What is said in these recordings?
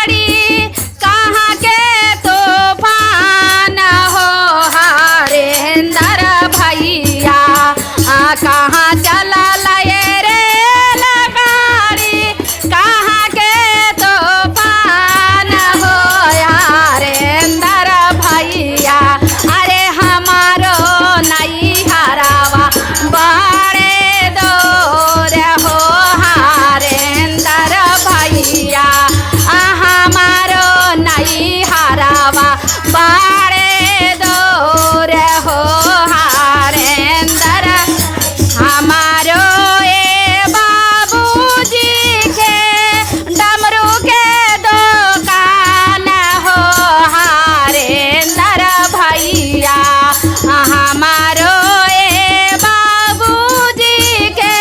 गाड़ी कहाँ के तूफान हो हरेंदर भैया कहाँ चला ये रेल गाड़ी कहाँ के तूफान हो हरेंदर भैया अरे हमारो नहीं हरावा बड़े दूर हो हरेंदर भैया हमारो नहीं हरावा बड़े दूर हो हरेंदर हमारो ए बाबूजी के डमरू के दुकान हो हरेंदर भैया हमारो ए बाबूजी के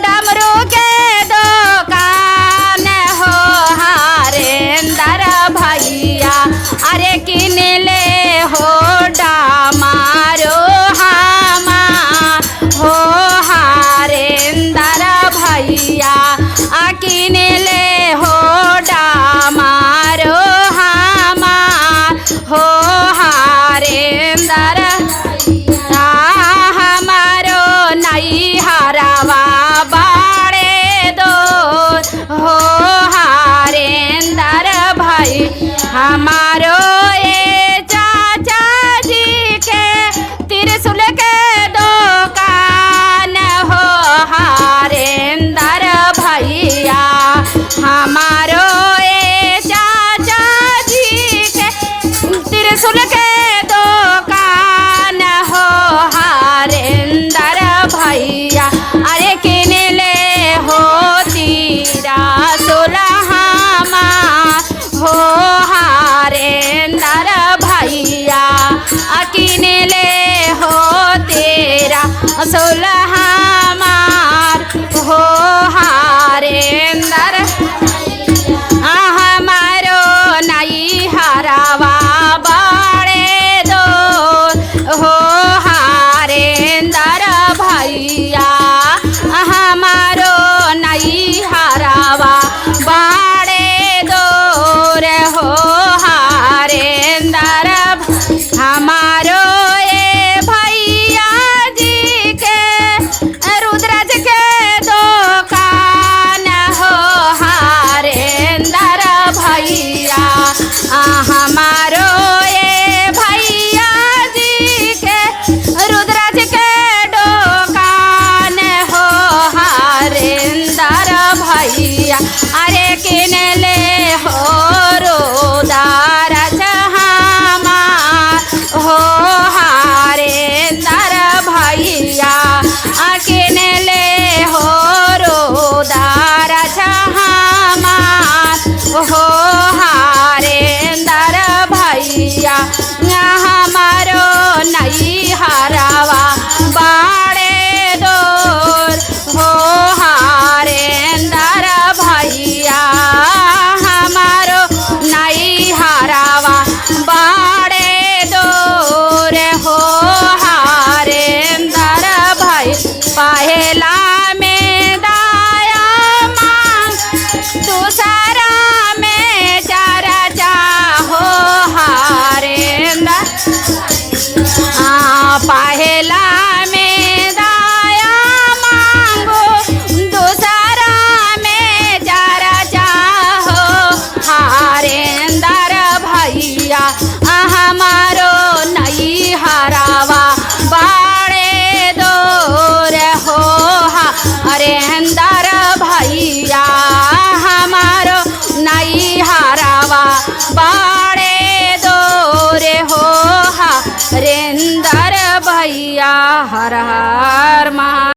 डमरू के दुकान हो हरेंदर भैया अरे किन ले हो डामारो हमा हो हरेंदर भैया किन ले हो डामारो हमा हो हरेंदर हमारो नहीं हरावा बड़े दो हो हरेंदर भाई हमारो ए चाचा जी के त्रिशूल के दुकान हो हरेंदर भैया हमारो ए चाचा जी के त्रिशूल के दुकान हो हरेंदर भैया अरे किन ले हो तीरा सोलहमा हो हरेंदर भैया किन ले हो तेरा सोलहमा हो हरेंदर हमारो नहीं हरावा बड़े दो हो हरेंदर भैया हमारो नहीं हरावा बड़े दूर हो हरेंदर हमारो ए भैया जी के रुद्रज के दुकान हो हरेंदर भैया हमारो ए भैया जी के रुद्रज के दुकान हो हरेंदर भैया अरे किन ले हो रोदार हमार हो हरेंदर भैया किन ले हो रोदार हमार हो हरेंदर भैया हमारो नहीं हरावा बड़े दूर हो हरेंदर भैया हमारो नहीं हरावा बड़े दूर हो हरेंदर भाई पहला में दाया मांग दूसरा में चर्चा हो हरेंदर पहला में दाया मांगो दूसरा में चर्चा हो हरेंदर भैया हमारो नहीं हरावा बड़े दूर हो हरेंदर भैया हमारो नहीं हरावा बड़े दूर हो हरेंदर भैया हर